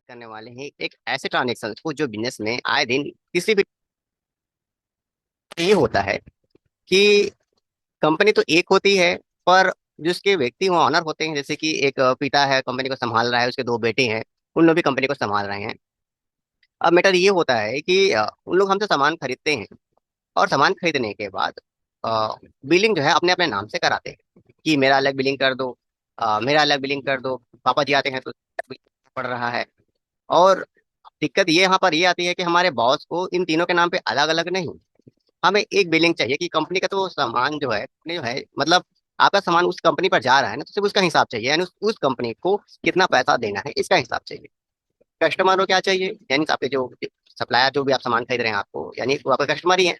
करने वाले हैं एक ऐसे ट्रांजेक्शन को जो बिजनेस में आए दिन किसी भी ये होता है कि कंपनी तो एक होती है, पर जिसके व्यक्ति वो ऑनर होते हैं, जैसे कि एक पिता है कंपनी को संभाल रहा है, उसके दो बेटे हैं, उन लोग भी कंपनी को संभाल रहे हैं। अब मैटर ये होता है कि उन लोग हमसे सामान खरीदते हैं और सामान खरीदने के बाद बिलिंग जो है अपने अपने नाम से कराते हैं कि मेरा अलग बिलिंग कर दो, मेरा अलग बिलिंग कर दो। पापा जी आते हैं तो पड़ रहा है। और दिक्कत ये यहाँ पर ये आती है कि हमारे बॉस को इन तीनों के नाम पे अलग अलग नहीं, हमें एक बिलिंग चाहिए कि कंपनी का तो सामान जो है, कंपनी जो है मतलब आपका सामान उस कंपनी पर जा रहा है ना, तो सिर्फ उसका हिसाब चाहिए, यानी उस कंपनी को कितना पैसा देना है इसका हिसाब चाहिए। कस्टमर को क्या चाहिए, यानी आपके जो सप्लायर जो भी आप सामान खरीद रहे हैं आपको, यानी वो आपके कस्टमर ही है,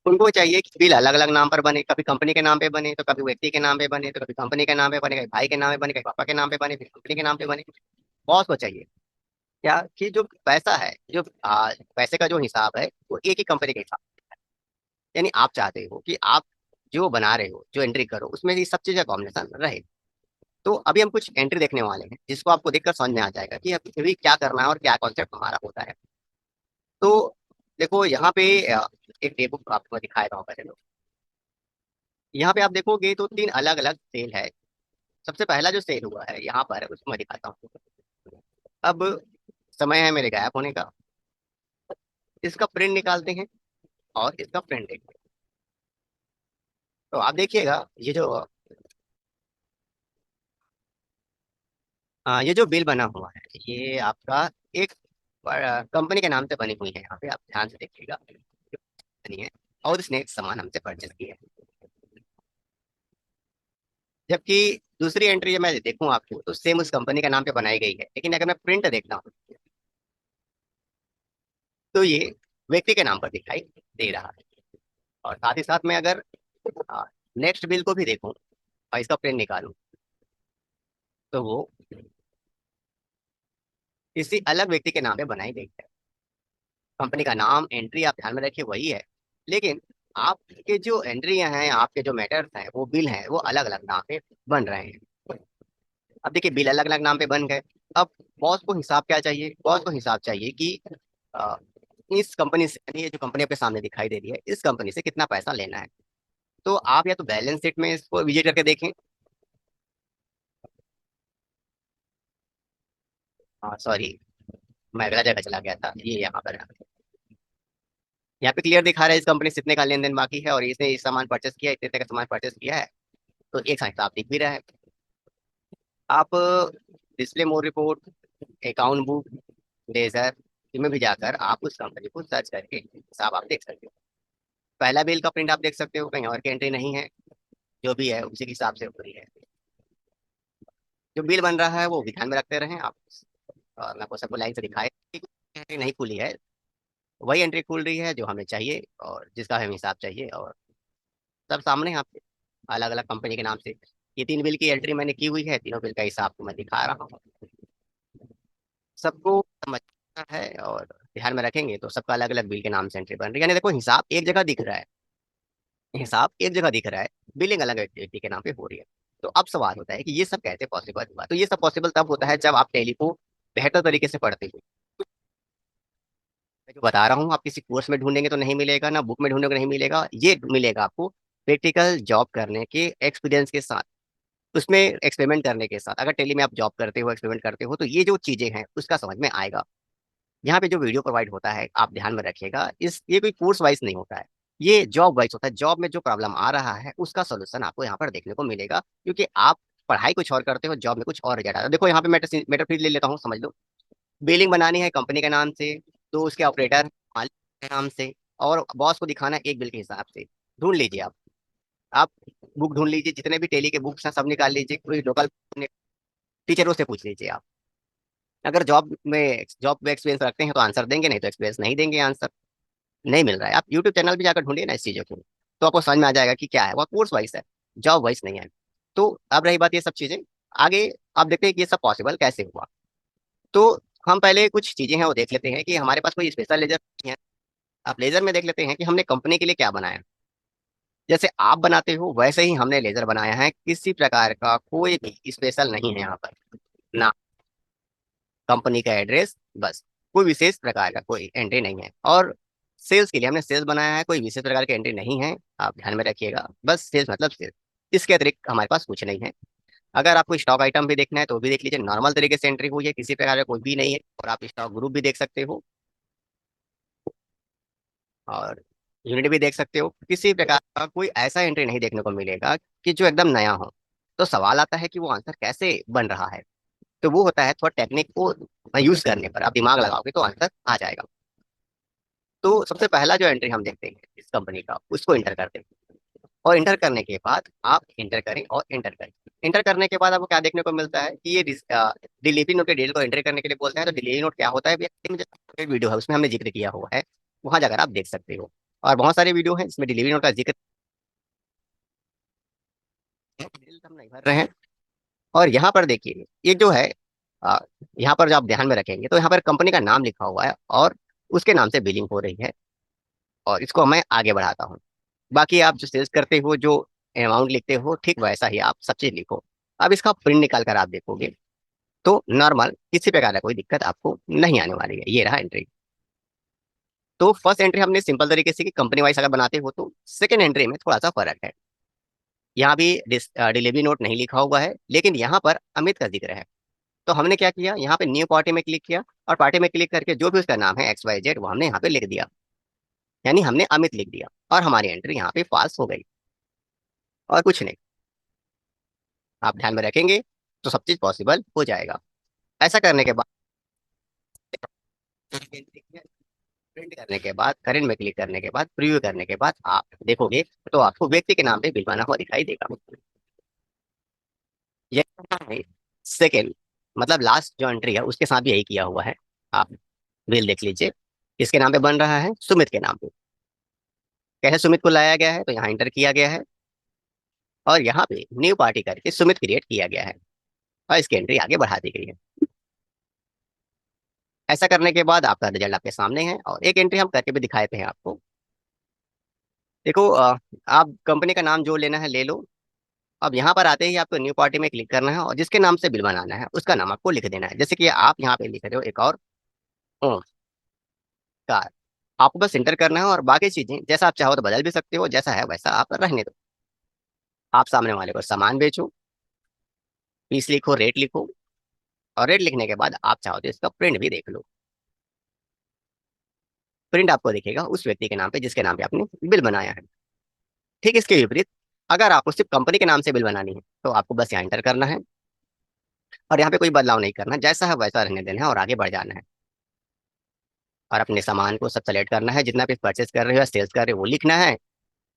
उनको चाहिए कि बिल अलग अलग नाम पर बने, कभी कंपनी के नाम पे बने तो कभी व्यक्ति के नाम पे बने, तो कभी कंपनी के नाम पे बने, कभी भाई के नाम पे बने, कभी पापा के नाम पे बने, फिर कंपनी के नाम पे बने। बॉस को चाहिए क्या कि जो पैसा है, जो पैसे का जो हिसाब है वो एक ही कंपनी के हिसाब, यानी आप चाहते हो कि आप जो बना रहे हो, जो एंट्री करो, उसमें ये सब चीज़ का कॉम्बिनेशन रहे। तो अभी हम कुछ एंट्री देखने वाले हैं जिसको आपको देखकर समझ में आ जाएगा कि अभी क्या करना है और क्या कॉन्सेप्ट हमारा होता है। तो देखो यहाँ पे एक टेबल आपको दिखाया था पहले। तो यहाँ पे आप देखोगे तो तीन अलग अलग सेल है। सबसे पहला जो सेल हुआ है यहाँ पर उसको मैं दिखाता हूँ। अब समय है मेरे गायब होने का। इसका प्रिंट निकालते हैं और इसका प्रिंट देखते हैं। तो आप देखिएगा ये जो बिल बना हुआ है, ये आपका एक कंपनी के नाम से बनी हुई है। यहाँ पे आप ध्यान से देखिएगा, कंपनी है और उसने सामान हमसे परचेज किया है। जबकि दूसरी एंट्री जब मैं देखूँ आपको तो सेम उस कंपनी के नाम पे बनाई गई है, लेकिन अगर मैं प्रिंट देखता हूँ तो ये व्यक्ति के नाम पर दिखाई दे रहा है। और साथ ही साथ में अगर नेक्स्ट बिल को भी देखूं और इसका प्रिंट निकालूं तो वो किसी अलग व्यक्ति के नाम पे बनाई गई है। कंपनी का नाम एंट्री आप ध्यान में रखिए वही है, लेकिन आपके जो एंट्रियां हैं, आपके जो मैटर्स हैं, वो बिल हैं, वो अलग अलग नाम पे बन रहे हैं। अब देखिए बिल अलग अलग नाम पे बन गए। अब बॉस को हिसाब क्या चाहिए, बॉस को हिसाब चाहिए कि अ, इस कंपनी से, यानी ये जो कंपनी आपके सामने दिखाई दे रही है, इस कंपनी से कितना पैसा लेना है। तो आप या तो बैलेंस शीट में इसको विजिट करके देखें। हाँ सॉरी, मैं अगला जगह चला गया था, ये यहाँ पर है। यहाँ पे क्लियर दिखा रहा है इस कंपनी से इतने का लेन देन बाकी है और इसने इस सामान परचेस किया है, इतने का सामान परचेस किया है। तो एक साथ हिसाब दिख भी रहा है। आप display mode report, account book, ledger, इनमें भी जाकर आप उस कंपनी को सर्च करके हिसाब आप देख सकते हो। पहला बिल का प्रिंट आप देख सकते हो, कहीं और की एंट्री नहीं है, जो भी है उसी के हिसाब से हो रही है। जो बिल बन रहा है वो भी ध्यान में रखते रहें आप। मैं आपको सबको लाइन से दिखाए कि एंट्री नहीं खुली है, वही एंट्री खुल रही है जो हमें चाहिए और जिसका हमें हिसाब चाहिए। और सब सामने हैं आपके, अलग अलग कंपनी के नाम से ये तीन बिल की एंट्री मैंने की हुई है, तीनों बिल का हिसाब आपको मैं दिखा रहा हूँ। सबको समझना है और ध्यान में रखेंगे तो सबका अलग अलग बिल के नाम से एंट्री बन रही है, यानी देखो हिसाब एक जगह दिख रहा है, हिसाब एक जगह दिख रहा है, बिलिंग अलग व्यक्ति के नाम पे हो रही है। तो अब सवाल होता है कि ये सब कैसे पॉसिबल हुआ। तो ये सब पॉसिबल तब होता है जब आप टैली को बेहतर तरीके से पढ़ते हो। मैं जो बता रहा हूँ आप किसी कोर्स में ढूंढेंगे तो नहीं मिलेगा, ना बुक में ढूंढेंगे नहीं मिलेगा, ये मिलेगा आपको प्रैक्टिकल जॉब करने के एक्सपीरियंस के साथ, उसमें एक्सपेरिमेंट करने के साथ। अगर टेली में आप जॉब करते हो, एक्सपेरिमेंट करते हो, तो ये जो चीजें हैं उसका समझ में आएगा। यहाँ पे जो वीडियो प्रोवाइड होता है आप ध्यान में रखिएगा, इस ये कोई कोर्स वाइज नहीं होता है, ये जॉब वाइज होता है। जॉब में जो प्रॉब्लम आ रहा है उसका सोल्यूशन आपको यहाँ पर देखने को मिलेगा, क्योंकि आप पढ़ाई कुछ और करते हो, जॉब में कुछ और रिजल्ट आता है। देखो यहाँ पे मेटर फीड ले लेता हूँ, समझ लो। बिलिंग बनानी है कंपनी के नाम से, तो उसके ऑपरेटर मालिक के नाम से, और बॉस को दिखाना है एक बिल के हिसाब से। ढूंढ लीजिए आप बुक ढूंढ लीजिए, जितने भी टेली के बुक्स हैं सब निकाल लीजिए, कोई लोकल टीचरों से पूछ लीजिए आप। अगर जॉब में एक्सपीरियंस रखते हैं तो आंसर देंगे, नहीं तो एक्सपीरियंस नहीं देंगे, आंसर नहीं मिल रहा है। आप यूट्यूब चैनल पे जाकर ढूंढिए ना इस चीज़ों को, तो आपको समझ में आ जाएगा कि क्या है, वो कोर्स वाइज है, जॉब वाइज नहीं है। तो अब रही बात ये सब चीज़ें आगे, आप देखते हैं कि ये सब पॉसिबल कैसे हुआ। तो हम पहले कुछ चीज़ें हैं वो देख लेते हैं कि हमारे पास कोई स्पेशल लेजर नहीं है। आप लेजर में देख लेते हैं कि हमने कंपनी के लिए क्या बनाया। जैसे आप बनाते हो वैसे ही हमने लेजर बनाया है, किसी प्रकार का कोई भी स्पेशल नहीं है यहाँ पर ना। कंपनी का एड्रेस, बस। कोई विशेष प्रकार का कोई एंट्री नहीं है। और सेल्स के लिए हमने सेल्स बनाया है, कोई विशेष प्रकार की एंट्री नहीं है, आप ध्यान में रखिएगा। बस सेल्स मतलब सेल्स, इसके अतिरिक्त हमारे पास कुछ नहीं है। अगर आपको स्टॉक आइटम भी देखना है तो भी देख लीजिए, नॉर्मल तरीके से एंट्री हुई है, किसी प्रकार का कोई भी नहीं है। और आप स्टॉक ग्रुप भी देख सकते हो, और यूनिट भी देख सकते हो। किसी प्रकार का कोई ऐसा एंट्री नहीं देखने को मिलेगा कि जो एकदम नया हो। तो सवाल आता है कि वो आंसर कैसे बन रहा है। तो वो होता है थोड़ा टेक्निक को यूज करने पर, आप दिमाग लगाओगे तो आंसर आ जाएगा। तो सबसे पहला जो एंट्री हम देखते हैं इस कंपनी का, उसको इंटर करते हैं। और इंटर करने के बाद आप इंटर करें और इंटर करें। इंटर करने के बाद आपको क्या देखने को मिलता है कि ये डिलीवरी नोट के डिटेल को एंटर करने के लिए बोलते हैं। तो डिलीवरी नोट क्या होता है भैया, जो वीडियो है उसमें हमने जिक्र किया हुआ है, वहां जाकर आप देख सकते हो। और बहुत सारे वीडियो हैं इसमें डिलीवरी नोट का जिक्र डिटेल हम नहीं भर रहे हैं। और यहाँ पर देखिए, ये जो है अ, यहाँ पर जो आप ध्यान में रखेंगे तो यहाँ पर कंपनी का नाम लिखा हुआ है और उसके नाम से बिलिंग हो रही है। और इसको मैं आगे बढ़ाता हूँ। बाकी आप जो सेल्स करते हो, जो अमाउंट लिखते हो, ठीक वैसा ही आप सब चीज लिखो। अब इसका प्रिंट निकाल कर आप देखोगे तो नॉर्मल किसी प्रकार का कोई दिक्कत आपको नहीं आने वाली है। ये रहा एंट्री। तो फर्स्ट एंट्री हमने सिंपल तरीके से कि कंपनी वाइज अगर बनाते हो, तो सेकंड एंट्री में थोड़ा सा फर्क है। यहाँ भी डिलीवरी नोट नहीं लिखा हुआ है, लेकिन यहाँ पर अमित का जिक्र है। तो हमने क्या किया, यहाँ पे न्यू पार्टी में क्लिक किया, और पार्टी में क्लिक करके जो भी उसका नाम है XYZ वो हमने यहाँ पे लिख दिया। यानी हमने अमित लिख दिया, और हमारी एंट्री यहाँ पे पास हो गई। और कुछ नहीं, आप ध्यान में रखेंगे तो सब चीज पॉसिबल हो जाएगा। ऐसा करने के बाद प्रिंट करने के बाद, करेंट में क्लिक करने के बाद, प्रीव्यू करने के बाद आप देखोगे तो आपको व्यक्ति के नाम पे बिल बना हुआ दिखाई देगा। ये सेकेंड, मतलब लास्ट जो एंट्री है उसके साथ भी यही किया हुआ है। आप बिल देख लीजिए, किसके नाम पे बन रहा है, सुमित के नाम पे। कैसे सुमित को लाया गया है, तो यहाँ इंटर किया गया है, और यहाँ पे न्यू पार्टी करके सुमित क्रिएट किया गया है, और इसकी एंट्री आगे बढ़ा दी गई है। ऐसा करने के बाद आपका रिजल्ट आपके सामने है, और एक एंट्री हम करके भी दिखाते हैं आपको। देखो आप कंपनी का नाम जो लेना है ले लो। अब यहाँ पर आते ही आपको न्यू पार्टी में क्लिक करना है, और जिसके नाम से बिल बनाना है उसका नाम आपको लिख देना है। जैसे कि आप यहाँ पे लिख रहे हो एक और कार, आपको बस इंटर करना है, और बाकी चीजें जैसा आप चाहो तो बदल भी सकते हो, जैसा है वैसा आप रहने दो। आप सामने वाले को सामान बेचो, फीस लिखो, रेट लिखो, और रेट लिखने के बाद आप चाहो तो इसका प्रिंट भी देख लो। प्रिंट आपको दिखेगा उस व्यक्ति के नाम पे जिसके नाम पे आपने बिल बनाया है। ठीक इसके विपरीत, अगर आपको सिर्फ कंपनी के नाम से बिल बनानी है तो आपको बस यहाँ इंटर करना है, और यहाँ पे कोई बदलाव नहीं करना, जैसा है वैसा रहने देना है और आगे बढ़ जाना है। और अपने सामान को सब सेलेक्ट करना है, जितना भी परचेस कर रहे हो या सेल्स कर रहे हो वो लिखना है।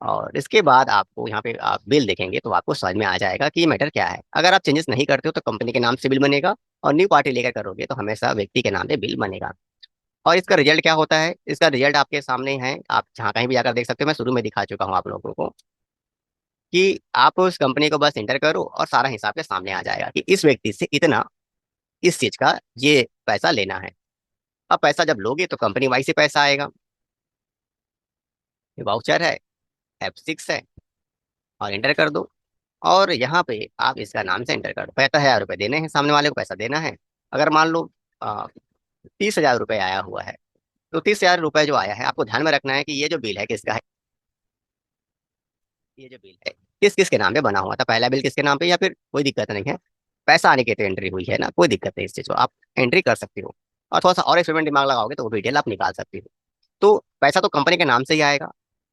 और इसके बाद आपको यहाँ पे आप बिल देखेंगे तो आपको समझ में आ जाएगा कि ये मैटर क्या है। अगर आप चेंजेस नहीं करते हो तो कंपनी के नाम से बिल बनेगा, और न्यू पार्टी लेकर करोगे तो हमेशा व्यक्ति के नाम पे बिल बनेगा। और इसका रिजल्ट क्या होता है, इसका रिजल्ट आपके सामने है, आप जहाँ कहीं भी जाकर देख सकते हो। मैं शुरू में दिखा चुका हूँ आप लोगों को कि आप उस कंपनी को बस इंटर करो और सारा हिसाब के सामने आ जाएगा कि इस व्यक्ति से इतना इस चीज का ये पैसा लेना है। अब पैसा जब लोगे तो कंपनी वाइज से पैसा आएगा। ये वाउचर है, F6 है, और इंटर कर दो। और यहाँ पे आप इसका नाम से एंटर कर दो। 75,000 रुपये देने हैं, सामने वाले को पैसा देना है। अगर मान लो 30,000 रुपये आया हुआ है, तो 30,000 रुपये जो आया है आपको ध्यान में रखना है कि ये जो बिल है किसका है। ये जो बिल है किस किस के नाम पे बना हुआ था, पहला बिल किसके नाम पे, या फिर कोई दिक्कत नहीं है। पैसा आने की तो एंट्री हुई है ना, कोई दिक्कत नहीं, इस चीज को आप एंट्री कर सकते हो। और थोड़ा सा और एक्सपेरिमेंट दिमाग लगाओगे तो वो डिटेल आप निकाल सकते हो। तो पैसा तो कंपनी के नाम से ही आएगा।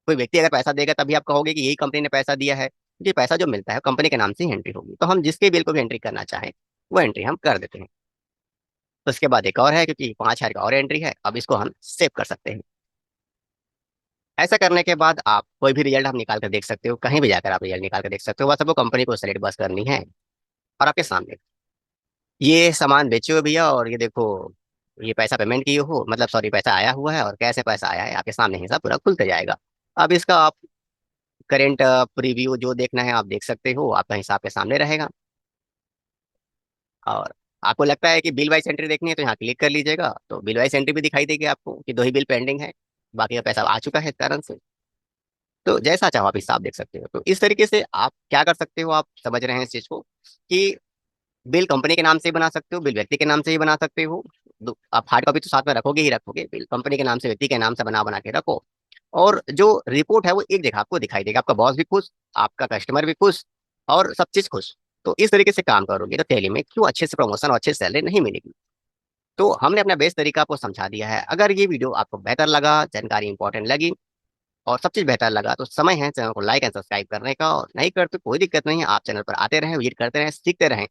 कोई व्यक्ति अगर पैसा देगा तभी आप कहोगे कि यही कंपनी ने पैसा दिया है। ये पैसा जो मिलता है कंपनी के नाम से ही एंट्री होगी। तो हम जिसके बिल को भी एंट्री करना चाहें वो एंट्री हम कर देते हैं। तो उसके बाद एक और है, क्योंकि 5,000 का और एंट्री है, अब इसको हम सेव कर सकते हैं। ऐसा करने के बाद आप कोई भी रिजल्ट आप निकाल कर देख सकते हो, कहीं भी जाकर आप रिजल्ट निकाल कर देख सकते हो। बस आपको कंपनी को सेलेक्ट बस करनी है, और आपके सामने ये सामान बेचे हो भैया, और ये देखो ये पैसा पेमेंट किए हो, मतलब सॉरी पैसा आया हुआ है, और कैसे पैसा आया है आपके सामने हिसाब पूरा खुलते जाएगा। अब इसका आप करेंट प्रीव्यू जो देखना है आप देख सकते हो, आपका हिसाब के सामने रहेगा। और आपको लगता है कि बिल वाइज एंट्री देखनी है तो यहाँ क्लिक कर लीजिएगा, तो बिल वाइज एंट्री भी दिखाई देगी आपको कि दो ही बिल पेंडिंग है, बाकी का पैसा आ चुका है इस कारण से। तो जैसा चाहो आप हिसाब देख सकते हो। तो इस तरीके से आप क्या कर सकते हो, आप समझ रहे हैं इस चीज को कि बिल कंपनी के नाम से ही बना सकते हो, बिल व्यक्ति के नाम से ही बना सकते हो। आप हार्ड कॉपी तो साथ में रखोगे ही रखोगे, बिल कंपनी के नाम से व्यक्ति के नाम से बना बना के रखो। और जो रिपोर्ट है वो एक जगह आपको दिखाई देगा, आपका बॉस भी खुश, आपका कस्टमर भी खुश, और सब चीज खुश। तो इस तरीके से काम करोगे तो दिल्ली में क्यों अच्छे से प्रमोशन और अच्छे सैलरी नहीं मिलेगी। तो हमने अपना बेस्ट तरीका आपको समझा दिया है। अगर ये वीडियो आपको बेहतर लगा, जानकारी इंपॉर्टेंट लगी और सब चीज बेहतर लगा, तो समय है चैनल को लाइक एंड सब्सक्राइब करने का। और नहीं करते कोई दिक्कत नहीं है, आप चैनल पर आते रहें, विजिट करते रहें, सीखते रहें,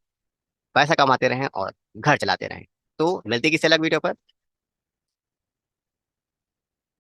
पैसा कमाते रहें और घर चलाते रहें। तो मिलते हैं किसी अलग वीडियो पर।